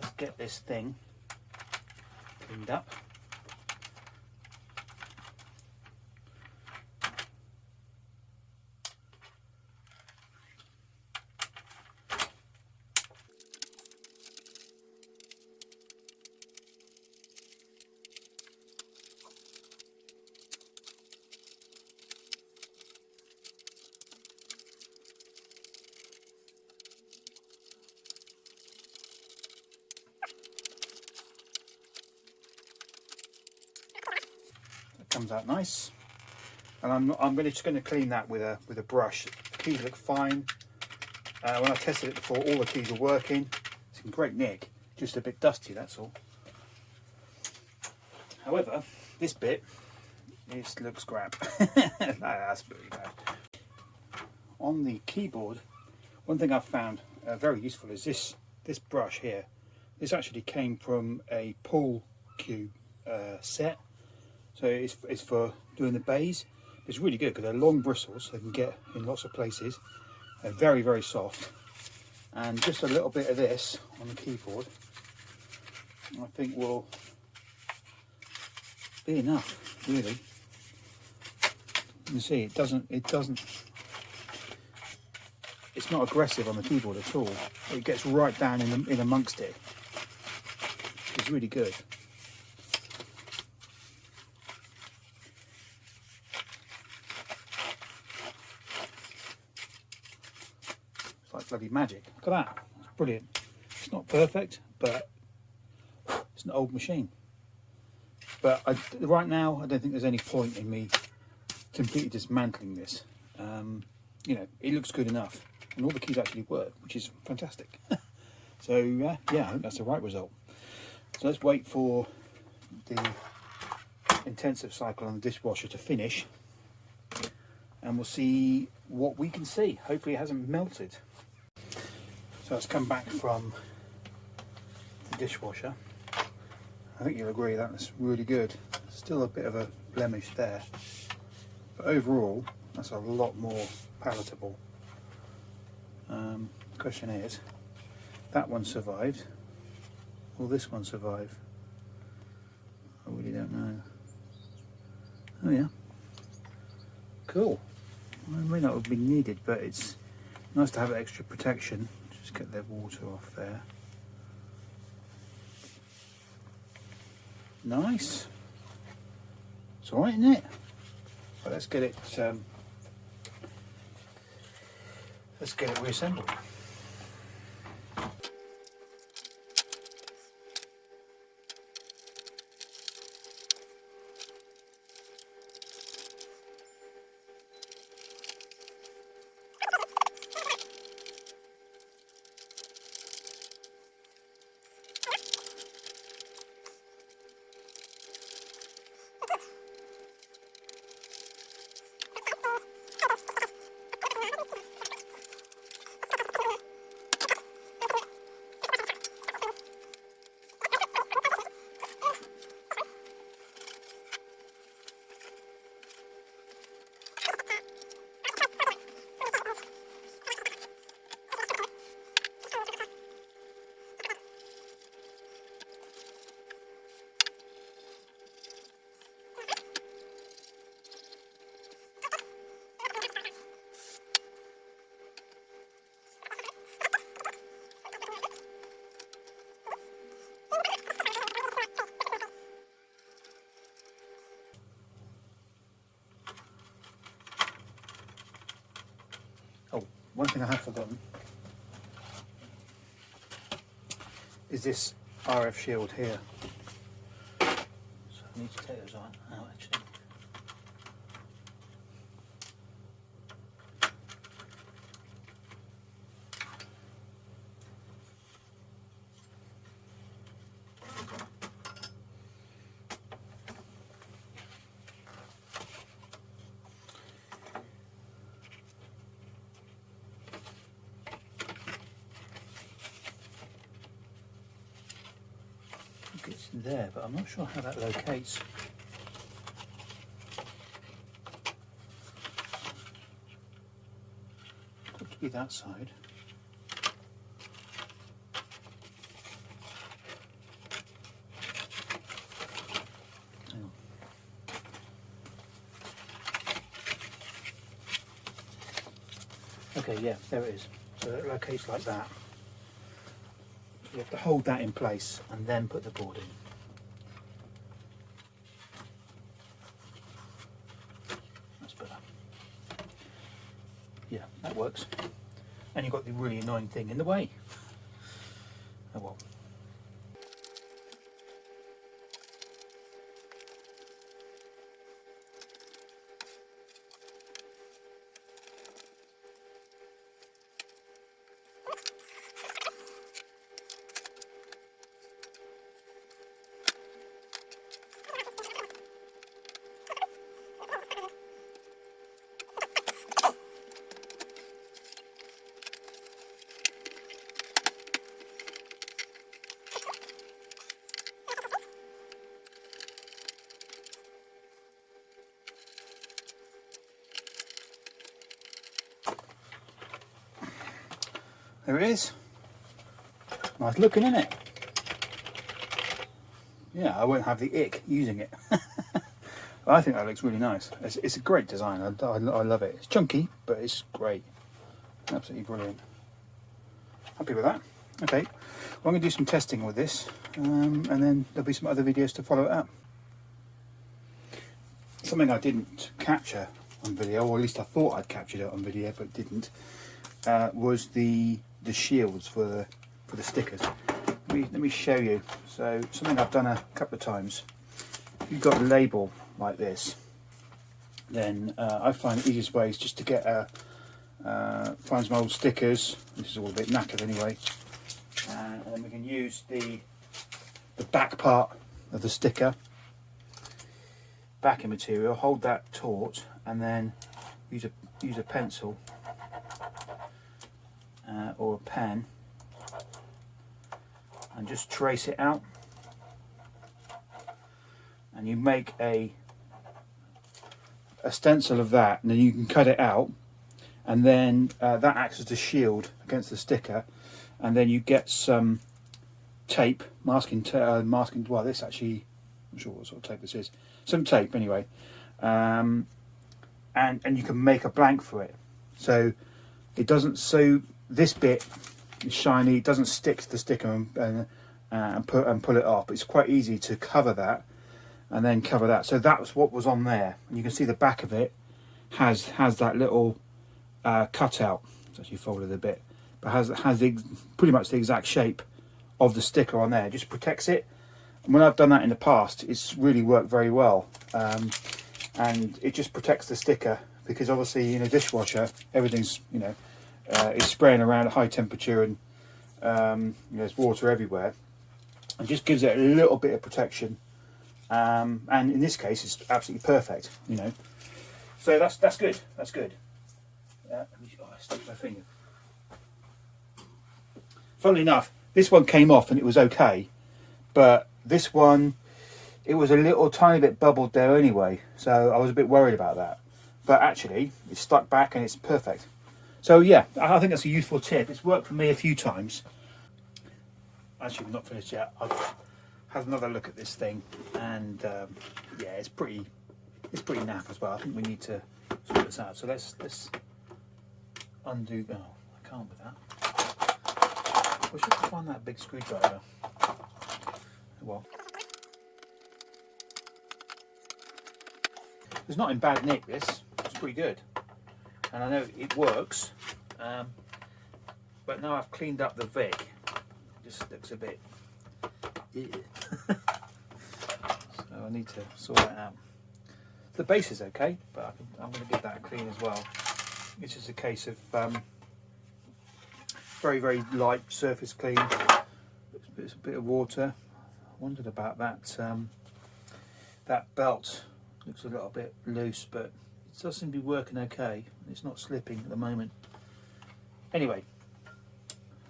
let's get this thing cleaned up. Comes out nice, and I'm really just going to clean that with a brush. The keys look fine. When I tested it before, all the keys were working. It's in great nick, just a bit dusty, that's all. However, this bit looks crap. That's pretty bad. On the keyboard, one thing I've found very useful is this brush here. This actually came from a pull cube set. So it's for doing the bays. It's really good because they're long bristles, so they can get in lots of places. They're very, very soft. And just a little bit of this on the keyboard, I think will be enough, really. You can see it doesn't, it's not aggressive on the keyboard at all. It gets right down in amongst it. It's really good. It's like bloody magic. Look at that. It's brilliant. It's not perfect, but it's an old machine. But right now, I don't think there's any point in me completely dismantling this. You know, it looks good enough, and all the keys actually work, which is fantastic. So yeah, I hope that's the right result. So let's wait for the intensive cycle on the dishwasher to finish, and we'll see what we can see. Hopefully it hasn't melted. So it's come back from the dishwasher. I think you'll agree that's really good. Still a bit of a blemish there, but overall that's a lot more palatable. The question is, that one survived, will this one survive? I really don't know. Oh yeah, cool. Well, it may not have been needed, but it's nice to have extra protection. Just get the water off there. Nice. It's alright, isn't it? But let's get it reassembled. Oh, one thing I have forgotten is this RF shield here. So I need to take those out actually. It's there, but I'm not sure how that locates. Got to be that side. Okay, yeah, there it is. So it locates like that. So you have to hold that in place and then put the board in. That's better. Yeah, that works. And you've got the really annoying thing in the way. Oh well. There it is. Nice looking, isn't it? Yeah, I won't have the ick using it. I think that looks really nice. It's a great design. I love it. It's chunky, but it's great. Absolutely brilliant. Happy with that. Okay, well, I'm going to do some testing with this, and then there'll be some other videos to follow it up. Something I didn't capture on video, or at least I thought I'd captured it on video, but didn't, was the shields for the stickers. Let me show you. So something I've done a couple of times. If you've got a label like this, then I find the easiest way is just to get find some old stickers. This is all a bit knackered anyway, and then we can use the back part of the sticker, backing material. Hold that taut, and then use a pencil or a pen, and just trace it out. And you make a stencil of that, and then you can cut it out, and then that acts as a shield against the sticker. And then you get some tape, masking. Well, this actually, I'm not sure what sort of tape this is. Some tape anyway, and you can make a blank for it. So it doesn't. So this bit is shiny. It doesn't stick to the sticker and pull it off. It's quite easy to cover that, and then cover that. So that's what was on there, and you can see the back of it has that little cutout. It's actually folded a bit, but has pretty much the exact shape of the sticker on there. It just protects it. And when I've done that in the past, it's really worked very well, and it just protects the sticker, because obviously in a dishwasher everything's is spraying around at high temperature, and there's water everywhere. It just gives it a little bit of protection, and in this case it's absolutely perfect. So that's good. That's good. I stuck my finger. Funnily enough, this one came off and it was okay, but this one, it was a little tiny bit bubbled there anyway, so I was a bit worried about that. But actually, it's stuck back and it's perfect. So yeah, I think that's a useful tip. It's worked for me a few times. Actually, we're not finished yet. I've had another look at this thing, and yeah, it's pretty naff as well. I think we need to sort this out. So let's undo. Oh, I can't with that. We should find that big screwdriver. Well, it's not in bad nick. This it's pretty good, and I know it works. But now I've cleaned up the VIC, it just looks a bit. So I need to sort that out. The base is okay, but I'm going to give that a clean as well. It's just a case of very, very light surface clean. It's a bit of water. I wondered about that. That belt looks a little bit loose, but it does seem to be working okay. It's not slipping at the moment. Anyway,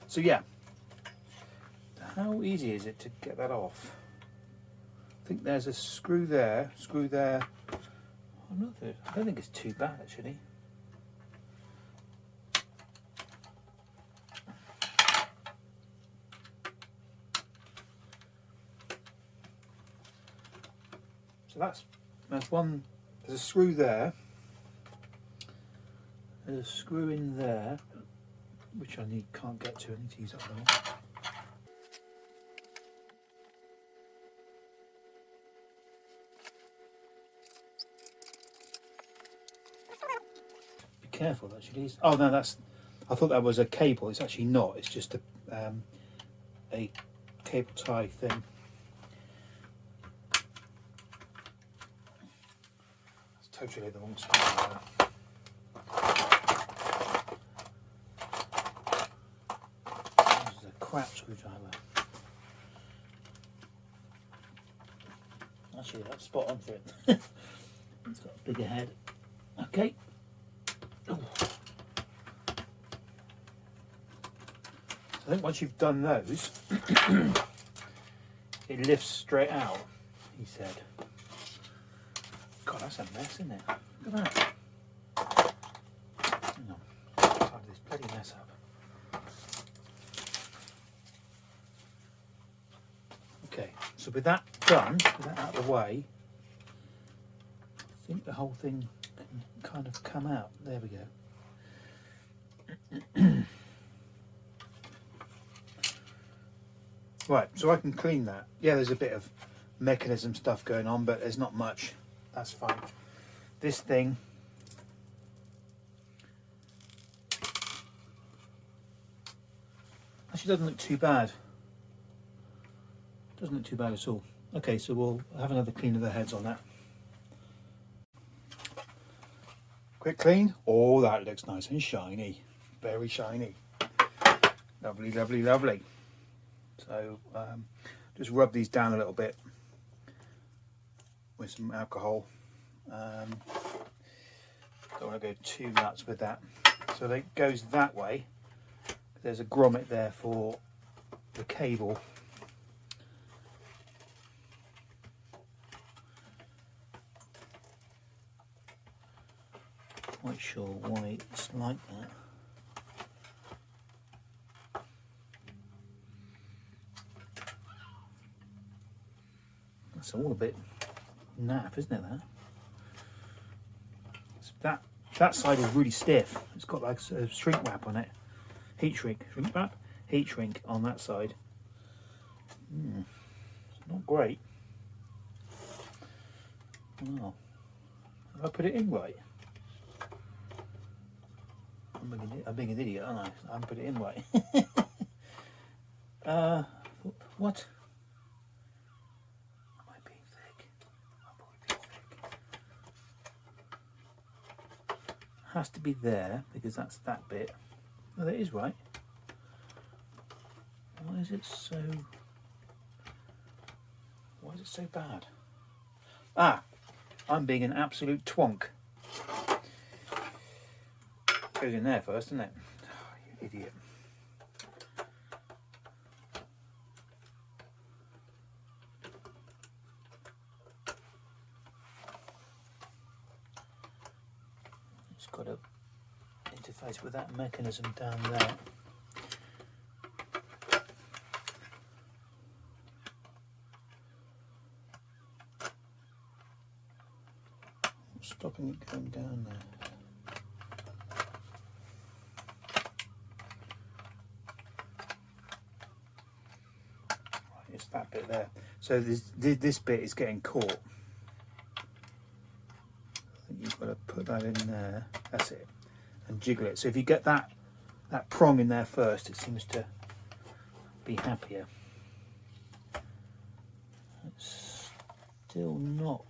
so yeah, how easy is it to get that off? I think there's a screw there. I don't think it's too bad actually. So that's one. There's a screw there. There's a screw in there, which can't get to. I need to use that one. Be careful, actually. Oh no, I thought that was a cable. It's actually not. It's just a cable tie thing. That's totally the wrong side. This is a crap screwdriver. Actually, that's spot on for it. It's got a bigger head. Okay. Ooh. I think once you've done those, it lifts straight out, he said. God, that's a mess, isn't it? Look at that. Hang on. Tidy this bloody mess up. Okay, so with that done, with that out of the way, I think the whole thing can kind of come out. There we go. Right, so I can clean that. Yeah, there's a bit of mechanism stuff going on, but there's not much. That's fine. This thing, actually doesn't look too bad. Doesn't look too bad at all. Okay, so we'll have another clean of the heads on that. Quick clean. Oh, that looks nice and shiny. Very shiny. Lovely, lovely, lovely. So just rub these down a little bit with some alcohol. Don't want to go too nuts with that. So it goes that way. There's a grommet there for the cable. Quite sure why it's like that. It's all a bit naff, isn't it? That side is really stiff. It's got like a shrink wrap on it. Heat shrink wrap, heat shrink on that side. It's not great. Well, have I put it in right? I'm being an idiot, aren't I? I haven't put it in right. What? Has to be there because that's that bit. Oh, that is right. Why is it so bad? Ah, I'm being an absolute twonk. Goes in there first, doesn't it? Oh, you idiot. Got to interface with that mechanism down there. What's stopping it going down there? Right, it's that bit there. So this bit is getting caught. You've got to put that in there. That's it, and jiggle it. So if you get that prong in there first, it seems to be happier. It's still not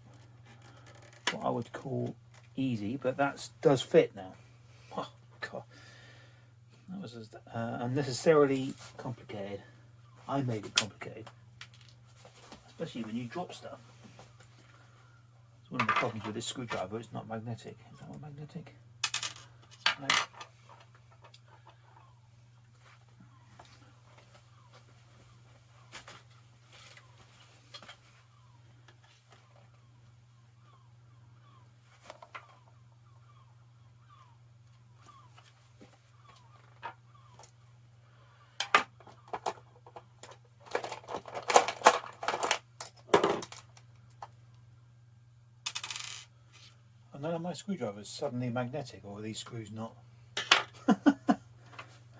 what I would call easy, but that does fit now. Oh God, that was unnecessarily complicated. I made it complicated, especially when you drop stuff. One of the problems with this screwdriver, it's not magnetic. Is that one magnetic? No. None of my screwdrivers suddenly magnetic, or are these screws not?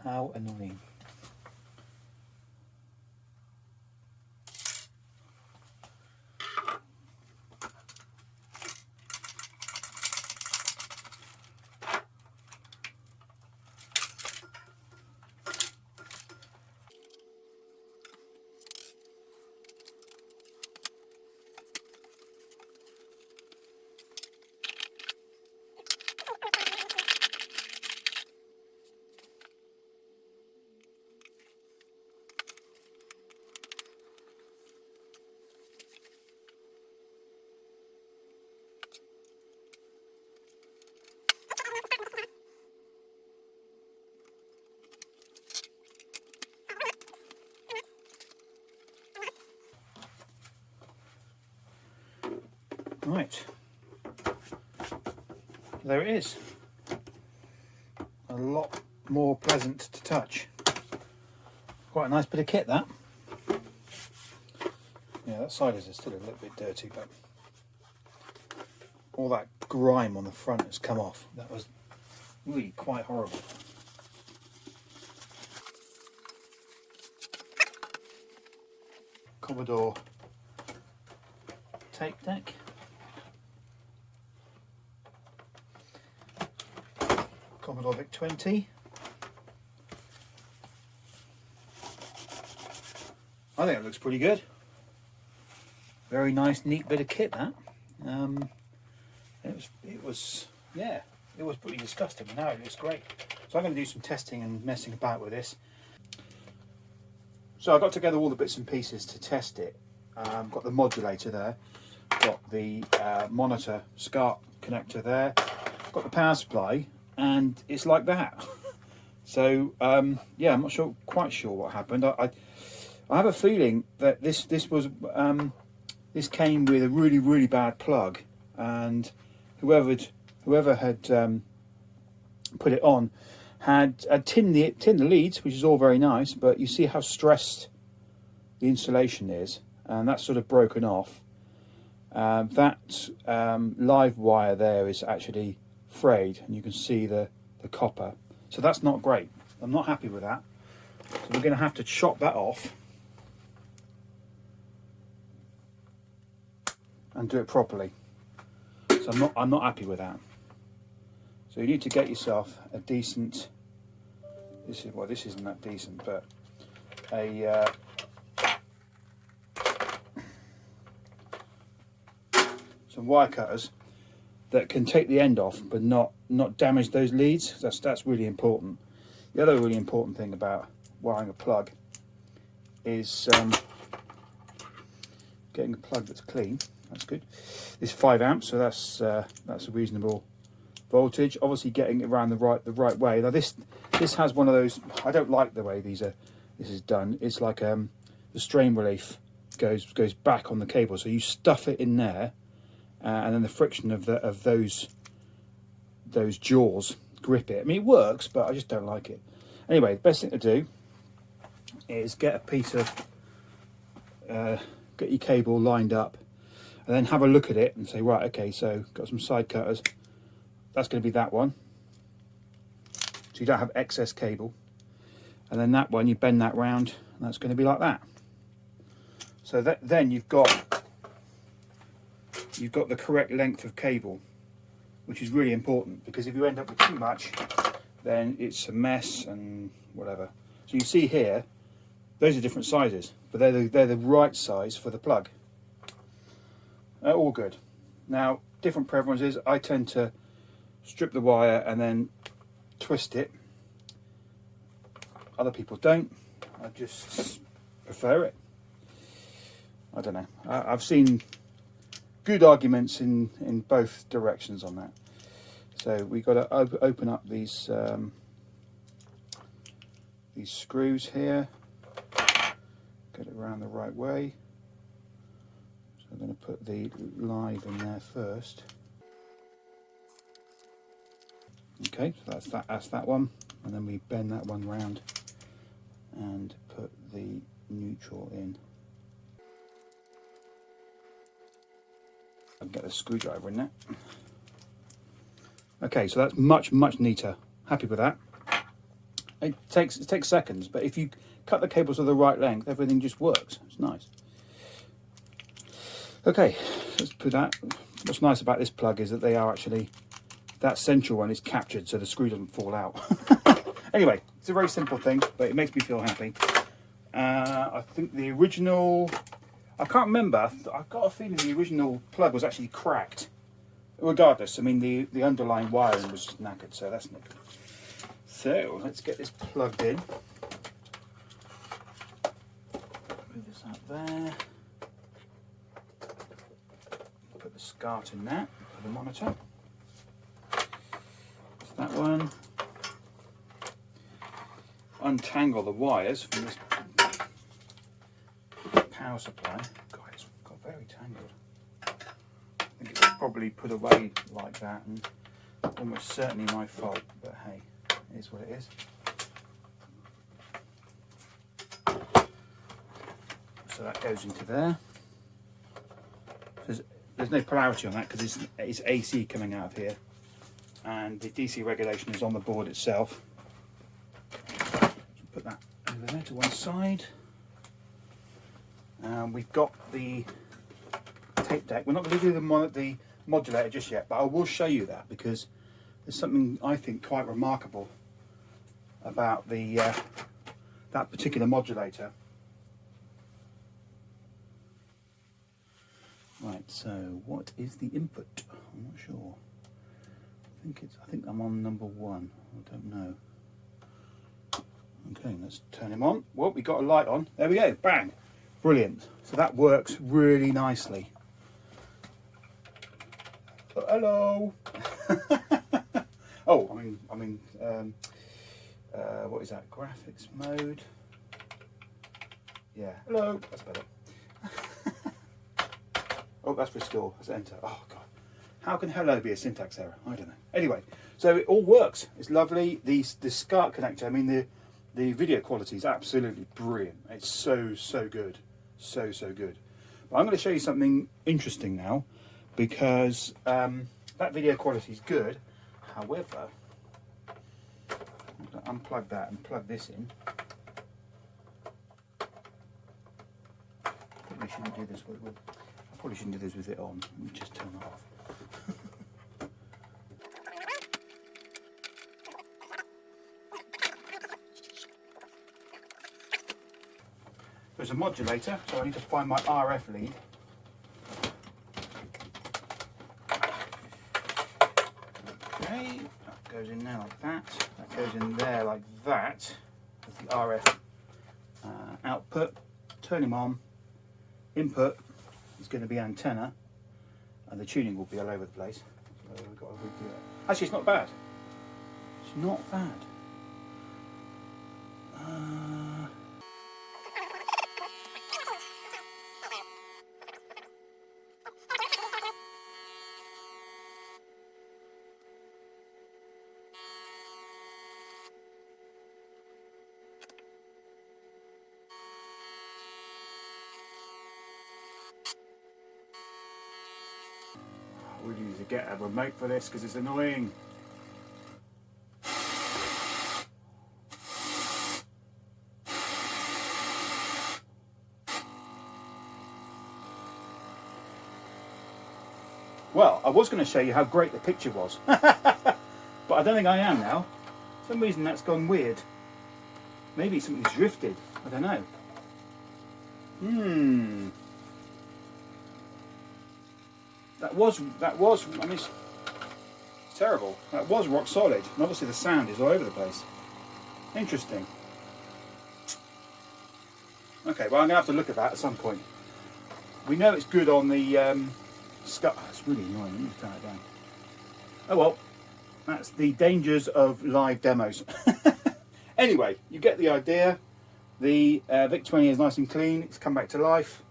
How annoying. Right, there it is. A lot more pleasant to touch. Quite a nice bit of kit, that. Yeah, that side is still a little bit dirty, but all that grime on the front has come off. That was really quite horrible. Commodore tape deck. Commodore VIC 20. I think it looks pretty good. Very nice, neat bit of kit, that. It was pretty disgusting, but now it looks great. So I'm going to do some testing and messing about with this. So I got together all the bits and pieces to test it. Got the modulator there, got the monitor SCART connector there, got the power supply, and it's like that. So yeah, I'm not quite sure what happened. I have a feeling that this came with a really bad plug, and whoever had put it on had tinned the leads, which is all very nice, but you see how stressed the insulation is, and that's sort of broken off. That live wire there is actually frayed, and you can see the copper, so that's not great. I'm not happy with that, so we're going to have to chop that off and do it properly. So I'm not happy with that. So you need to get yourself a decent, this isn't that decent, but some wire cutters that can take the end off but not damage those leads. That's really important. The other really important thing about wiring a plug is getting a plug that's clean. That's good. This 5 amps, so that's a reasonable voltage. Obviously, getting it around the right way. Now this has one of those. I don't like the way this is done. It's like the strain relief goes back on the cable, so you stuff it in there, and then the friction of those jaws grip it. I mean, it works, but I just don't like it. Anyway, the best thing to do is get a piece of get your cable lined up, and then have a look at it and say, right, okay, so got some side cutters. That's going to be that one, so you don't have excess cable. And then that one, you bend that round, and that's going to be like that. So then you've got the correct length of cable, which is really important, because if you end up with too much, then it's a mess and whatever. So you see here, those are different sizes, but they're the right size for the plug. All good. Now, different preferences. I tend to strip the wire and then twist it. Other people don't. I just prefer it. I don't know. I've seen good arguments in both directions on that. So we've got to open up these screws here. Get it around the right way. So I'm going to put the live in there first. Okay, so that's that one, and then we bend that one round and put the neutral in. I'll get the screwdriver in there. Okay, so that's much neater. Happy with that. It takes seconds, but if you cut the cables to the right length, everything just works. It's nice. Okay, let's put that. What's nice about this plug is that they are actually, that central one is captured so the screw doesn't fall out. Anyway, it's a very simple thing, but it makes me feel happy. I think the original, I can't remember, I've got a feeling the original plug was actually cracked. Regardless, I mean the underlying wiring was just knackered, so that's not good. So let's get this plugged in. Move this out there. Put the SCART in that for the monitor. That's that one. Untangle the wires from this power supply. God, it's got very tangled. I think it's probably put away like that, and almost certainly my fault, but hey, it is what it is. So that goes into there. There's no polarity on that because it's AC coming out of here, and the DC regulation is on the board itself. Put that over there to one side. We've got the tape deck. We're not going to do the modulator just yet, but I will show you that because there's something I think quite remarkable about the that particular modulator. Right, so what is the input? I'm not sure. I think I'm on number 1. I don't know. Okay, let's turn him on. Well, we got a light on. There we go. Bang. Brilliant. So that works really nicely. Oh, hello. Oh, what is that? Graphics mode. Yeah. Hello. That's better. Oh, that's restore. That's enter. Oh God. How can hello be a syntax error? I don't know. Anyway, so it all works. It's lovely. The SCART connector. I mean the video quality is absolutely brilliant. It's so good, so good. But I'm going to show you something interesting now, because that video quality is good. However, I'm going to unplug that and plug this in. Probably shouldn't do this with. I probably shouldn't do this with it on. Let me just turn it off. There's a modulator, so I need to find my RF lead. Okay, that goes in there like that. That goes in there like that. That's the RF output. Turn him on. Input is going to be antenna, and the tuning will be all over the place. So we've got to redo it. Actually, it's not bad. It's not bad. I really need to get a remote for this because it's annoying. Well, I was going to show you how great the picture was, but I don't think I am now. For some reason that's gone weird. Maybe something's drifted. I don't know. That was, I mean, it's terrible. That was rock solid. And obviously the sound is all over the place. Interesting. Okay, well I'm going to have to look at that at some point. We know it's good on the SCART. Oh, it's really annoying. Let me turn it down. Oh well, that's the dangers of live demos. Anyway, you get the idea. The VIC 20 is nice and clean. It's come back to life.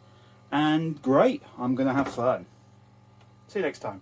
And great. I'm going to have fun. See you next time.